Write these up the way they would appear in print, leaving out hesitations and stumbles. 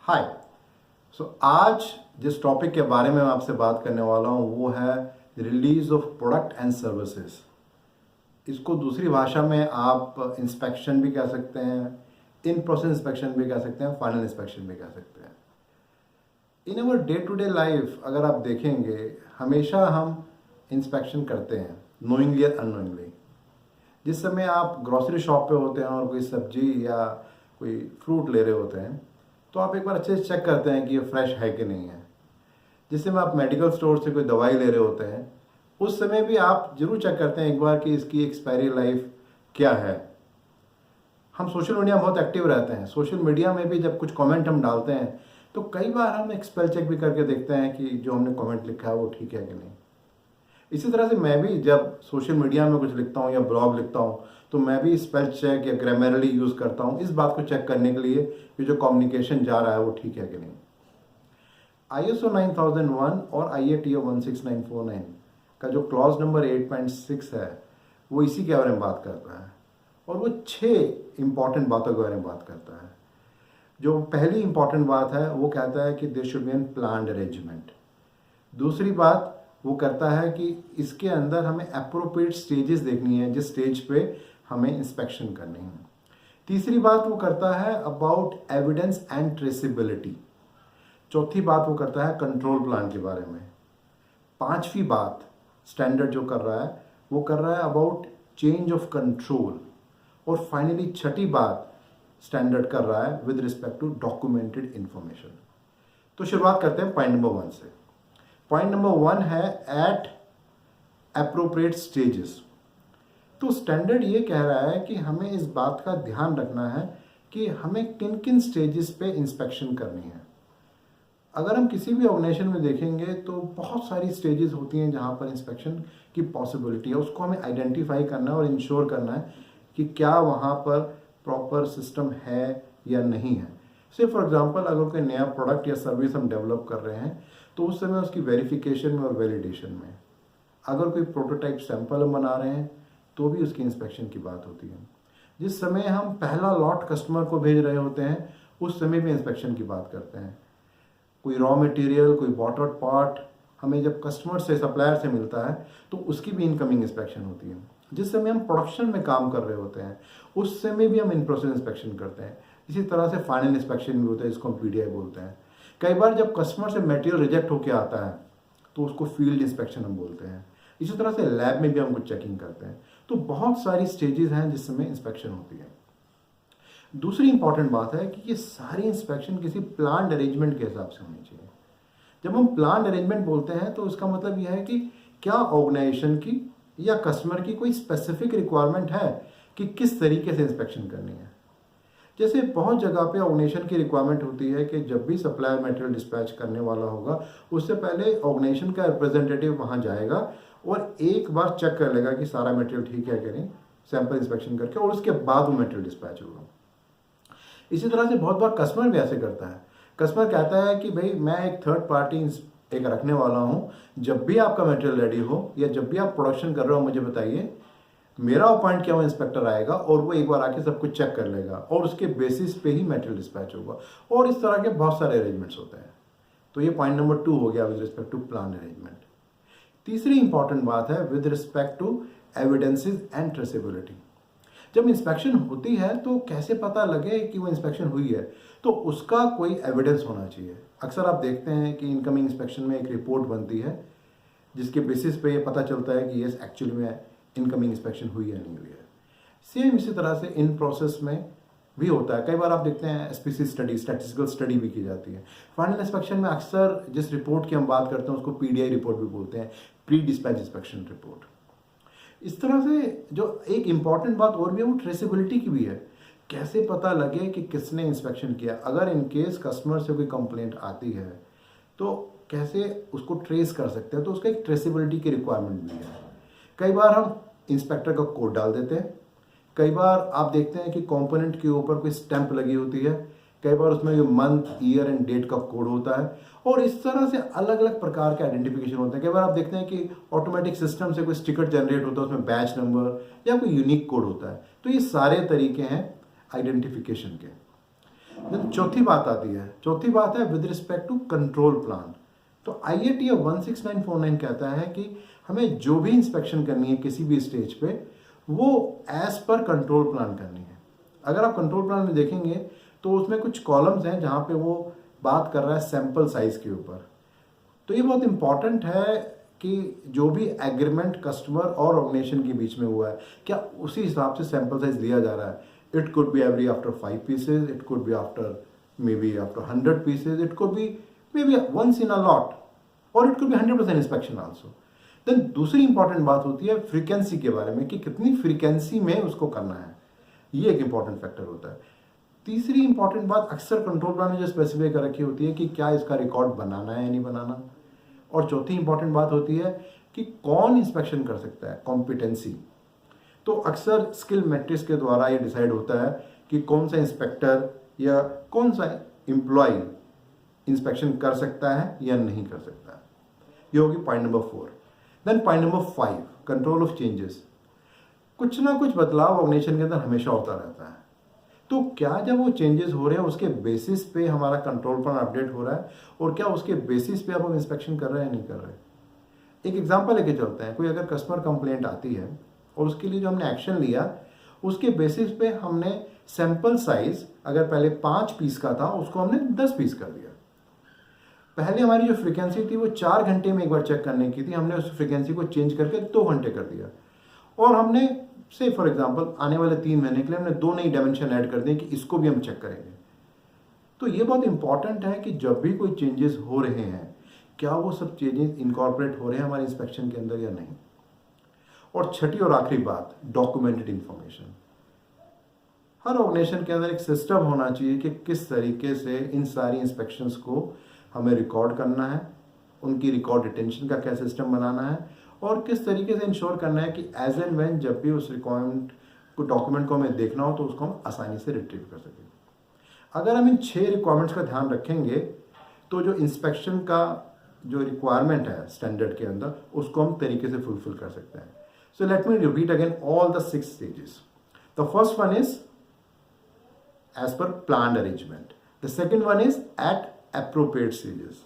हाय। आज जिस टॉपिक के बारे में मैं आपसे बात करने वाला हूँ वो है release of product and services. इसको दूसरी भाषा में आप इंस्पेक्शन भी कह सकते हैं, इन प्रोसेस इंस्पेक्शन भी कह सकते हैं, फाइनल इंस्पेक्शन भी कह सकते हैं। In our day to day life अगर आप देखेंगे, हमेशा हम इंस्पेक्शन करते हैं, नोइंगली या अननोइंगली। जिस समय आप ग्रॉसरी शॉप पे होते हैं और कोई सब्जी या कोई फ्रूट ले रहे होते हैं तो आप एक बार अच्छे से चेक करते हैं कि ये फ्रेश है कि नहीं है। जिस समय आप मेडिकल स्टोर से कोई दवाई ले रहे होते हैं उस समय भी आप जरूर चेक करते हैं एक बार कि इसकी एक्सपायरी लाइफ क्या है। हम सोशल मीडिया में बहुत एक्टिव रहते हैं। सोशल मीडिया में भी जब कुछ कमेंट हम डालते हैं तो कई बार हम एक स्पेल चेक भी करके देखते हैं कि जो हमने कमेंट लिखा है वो ठीक है कि नहीं। इसी तरह से मैं भी जब सोशल मीडिया में कुछ लिखता हूँ या ब्लॉग लिखता हूँ तो मैं भी स्पेल चेक या ग्रामरली यूज़ करता हूँ इस बात को चेक करने के लिए कि जो कम्युनिकेशन जा रहा है वो ठीक है कि नहीं। ISO 9001 और IATF 16949 का जो क्लॉज नंबर 8.6 है वो इसी के बारे में बात करता है और वो 6 इंपॉर्टेंट बातों के बारे में बात करता है। जो पहली इंपॉर्टेंट बात है वो कहता है कि there should be an planned arrangement. दूसरी बात वो करता है कि इसके अंदर हमें अप्रोप्रिएट स्टेजेस देखनी है जिस स्टेज पे हमें इंस्पेक्शन करनी है। तीसरी बात वो करता है अबाउट एविडेंस एंड ट्रेसिबिलिटी। चौथी बात वो करता है कंट्रोल प्लान के बारे में। पांचवी बात स्टैंडर्ड जो कर रहा है वो कर रहा है अबाउट चेंज ऑफ कंट्रोल। और फाइनली छठी बात स्टैंडर्ड कर रहा है with respect to documented information. तो शुरुआत करते हैं पॉइंट नंबर 1 से। पॉइंट नंबर 1 है एट अप्रोप्रिएट स्टेजेस। तो स्टैंडर्ड ये कह रहा है कि हमें इस बात का ध्यान रखना है कि हमें किन किन स्टेजेस पे इंस्पेक्शन करनी है। अगर हम किसी भी ऑर्गेनाइजेशन में देखेंगे तो बहुत सारी स्टेजेस होती हैं जहाँ पर इंस्पेक्शन की पॉसिबिलिटी है। उसको हमें आइडेंटिफाई करना है और इंश्योर करना है कि क्या वहाँ पर प्रॉपर सिस्टम है या नहीं है। से फॉर एग्जांपल अगर कोई नया प्रोडक्ट या सर्विस हम डेवलप कर रहे हैं तो उस समय उसकी वेरिफिकेशन में और वैलिडेशन में अगर कोई प्रोटोटाइप सैंपल हम बना रहे हैं तो भी उसकी इंस्पेक्शन की बात होती है। जिस समय हम पहला लॉट कस्टमर को भेज रहे होते हैं उस समय भी इंस्पेक्शन की बात करते हैं। कोई रॉ मटेरियल, कोई बॉट आउट पार्ट हमें जब कस्टमर से, सप्लायर से मिलता है तो उसकी भी इनकमिंग इंस्पेक्शन होती है। जिस समय हम प्रोडक्शन में काम कर रहे होते हैं उस समय भी हम इन प्रोसेस इंस्पेक्शन करते हैं। इसी तरह से फाइनल इंस्पेक्शन भी होता है जिसको हम PDI बोलते हैं। कई बार जब कस्टमर से मटेरियल रिजेक्ट होकर आता है तो उसको फील्ड इंस्पेक्शन हम बोलते हैं। इसी तरह से लैब में भी हम कुछ चेकिंग करते हैं। तो बहुत सारी स्टेजेस हैं जिसमें इंस्पेक्शन होती है। दूसरी इंपॉर्टेंट बात है कि ये सारी इंस्पेक्शन किसी प्लान्ड अरेंजमेंट के हिसाब से होनी चाहिए। जब हम प्लान्ड अरेंजमेंट बोलते हैं तो उसका मतलब यह है कि क्या ऑर्गेनाइजेशन की या कस्टमर की कोई स्पेसिफिक रिक्वायरमेंट है कि किस तरीके से इंस्पेक्शन करनी है। जैसे बहुत जगह पे ऑर्गेनाइजेशन की रिक्वायरमेंट होती है कि जब भी सप्लायर मटेरियल डिस्पैच करने वाला होगा उससे पहले ऑर्गेनाइजेशन का रिप्रेजेंटेटिव वहाँ जाएगा और एक बार चेक कर लेगा कि सारा मटेरियल ठीक है कि नहीं, सैंपल इंस्पेक्शन करके, और उसके बाद वो मटेरियल डिस्पैच होगा। इसी तरह से बहुत बार कस्टमर भी ऐसे करता है। कस्टमर कहता है कि भाई मैं एक थर्ड पार्टी एक रखने वाला हूँ, जब भी आपका मटेरियल रेडी हो या जब भी आप प्रोडक्शन कर रहे हो मुझे बताइए, मेरा अपॉइंट किया हुआ इंस्पेक्टर आएगा और वो एक बार आके सब कुछ चेक कर लेगा और उसके बेसिस पे ही मटेरियल डिस्पैच होगा। और इस तरह के बहुत सारे अरेंजमेंट्स होते हैं। तो ये पॉइंट नंबर 2 हो गया with respect to plan arrangement. तीसरी इंपॉर्टेंट बात है with respect to evidences and traceability. जब इंस्पेक्शन होती है तो कैसे पता लगे कि वो इंस्पेक्शन हुई है, तो उसका कोई एविडेंस होना चाहिए। अक्सर आप देखते हैं कि इनकमिंग इंस्पेक्शन में एक रिपोर्ट बनती है जिसके बेसिस पे ये पता चलता है कि यस एक्चुअली में इनकमिंग इंस्पेक्शन हुई या नहीं हुई है। सेम इसी तरह से इन प्रोसेस में भी होता है। कई बार आप देखते हैं SPC स्टडी, स्टैटिस्टिकल स्टडी भी की जाती है। फाइनल इंस्पेक्शन में अक्सर जिस रिपोर्ट की हम बात करते हैं उसको PDI रिपोर्ट भी बोलते हैं, प्री डिस्पैच इंस्पेक्शन रिपोर्ट। इस तरह से जो एक इंपॉर्टेंट बात और भी है वो ट्रेसेबिलिटी की भी है। कैसे पता लगे कि किसने इंस्पेक्शन किया। अगर इन केस कस्टमर से कोई कंप्लेंट आती है तो कैसे उसको ट्रेस कर सकते हैं, तो उसका एक ट्रेसेबिलिटी की रिक्वायरमेंट भी है। कई बार हम इंस्पेक्टर का कोड डाल देते हैं। कई बार आप देखते हैं कि कंपोनेंट के ऊपर कोई स्टैंप लगी होती है। कई बार उसमें जो मंथ, ईयर एंड डेट का कोड होता है और इस तरह से अलग अलग प्रकार के आइडेंटिफिकेशन होते हैं। कई बार आप देखते हैं कि ऑटोमेटिक सिस्टम से कोई स्टिकर जनरेट होता है, उसमें बैच नंबर या कोई यूनिक कोड होता है। तो ये सारे तरीके हैं आइडेंटिफिकेशन के। देन चौथी बात आती है, चौथी बात है with respect to control plan. तो IATA 16949 कहता है कि हमें जो भी इंस्पेक्शन करनी है किसी भी स्टेज पे, वो एज पर कंट्रोल प्लान करनी है। अगर आप कंट्रोल प्लान में देखेंगे तो उसमें कुछ कॉलम्स हैं जहाँ पे वो बात कर रहा है सैंपल साइज के ऊपर। तो ये बहुत इंपॉर्टेंट है कि जो भी एग्रीमेंट कस्टमर और ऑर्गेनाइजेशन के बीच में हुआ है, क्या उसी हिसाब से सैंपल साइज लिया जा रहा है। It could be every after 5 pieces, it could be after maybe after 100 pieces, it could be maybe once in a lot, or it could be 100% inspection also. Then दूसरी इंपॉर्टेंट बात होती है frequency के बारे में कि कितनी फ्रीक्वेंसी में उसको करना है, ये एक इंपॉर्टेंट फैक्टर होता है। तीसरी इंपॉर्टेंट बात अक्सर कंट्रोल प्लान में जो स्पेसिफाई कर रखी होती है कि क्या इसका रिकॉर्ड बनाना है या नहीं बनाना। और चौथी इंपॉर्टेंट बात होती है कि कौन इंस्पेक्शन कर सकता है, कॉम्पिटेंसी। तो अक्सर स्किल मैट्रिक्स के द्वारा ये डिसाइड होता है कि कौन सा इंस्पेक्टर या कौन सा एम्प्लॉय इंस्पेक्शन कर सकता है या नहीं कर सकता है। ये होगी point number 4। Then point number 5, control of changes. कुछ ना कुछ बदलाव ऑर्गेनाइजेशन के अंदर हमेशा होता रहता है। तो क्या जब वो चेंजेस हो रहे हैं उसके बेसिस पे हमारा कंट्रोल प्लान अपडेट हो रहा है, और क्या उसके बेसिस पे अब हम इंस्पेक्शन कर रहे हैं या नहीं कर रहे हैं। एक एग्जांपल लेके चलते हैं। कोई अगर कस्टमर कंप्लेंट आती है और उसके लिए जो हमने एक्शन लिया उसके बेसिस पे हमने सैंपल साइज अगर पहले 5 पीस का था उसको हमने 10 पीस कर दिया। पहले हमारी जो फ्रीक्वेंसी थी वो 4 घंटे में एक बार चेक करने की थी, हमने उस फ्रीक्वेंसी को चेंज करके 2 घंटे कर दिया। और हमने से फॉर एग्जांपल आने वाले 3 महीने के लिए हमने 2 नई डायमेंशन ऐड कर दी कि इसको भी हम चेक करेंगे। तो ये बहुत इंपॉर्टेंट है कि जब भी कोई चेंजेस हो रहे हैं क्या वो सब चेंजेस इनकॉर्पोरेट हो रहे हैं हमारे इंस्पेक्शन के अंदर या नहीं। और छठी और आखिरी बात, डॉक्यूमेंटेड इंफॉर्मेशन। हर ऑर्गेनाइजेशन के अंदर एक सिस्टम होना चाहिए कि किस तरीके से इन सारी इंस्पेक्शंस को हमें रिकॉर्ड करना है, उनकी रिकॉर्ड रिटेंशन का क्या सिस्टम बनाना है, और किस तरीके से इंश्योर करना है कि एज एंड व्हेन जब भी उस रिक्वायरमेंट को डॉक्यूमेंट को हमें देखना हो तो उसको हम आसानी से रिट्रीव कर सकें। अगर हम इन 6 रिक्वायरमेंट्स का ध्यान रखेंगे तो जो इंस्पेक्शन का जो रिक्वायरमेंट है स्टैंडर्ड के अंदर उसको हम तरीके से फुलफिल कर सकते हैं। So let me repeat again all the 6 stages. The first one is as per planned arrangement. The second one is at appropriate stages.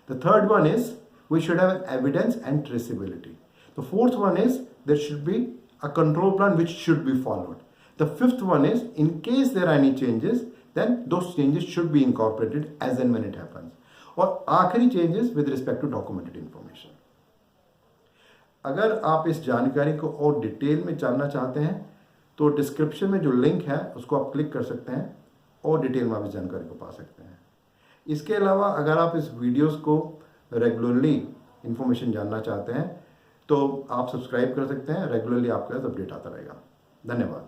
The third one is we should have evidence and traceability. The fourth one is there should be a control plan which should be followed. The fifth one is in case there are any changes, then those changes should be incorporated as and when it happens. और आखिरी changes with respect to documented information. अगर आप इस जानकारी को और detail में जानना चाहते हैं तो डिस्क्रिप्शन में जो लिंक है उसको आप क्लिक कर सकते हैं और डिटेल में आप इस जानकारी को पा सकते हैं। इसके अलावा अगर आप इस वीडियोस को रेगुलरली इंफॉर्मेशन जानना चाहते हैं तो आप सब्सक्राइब कर सकते हैं, रेगुलरली आपके पास अपडेट आता रहेगा। धन्यवाद।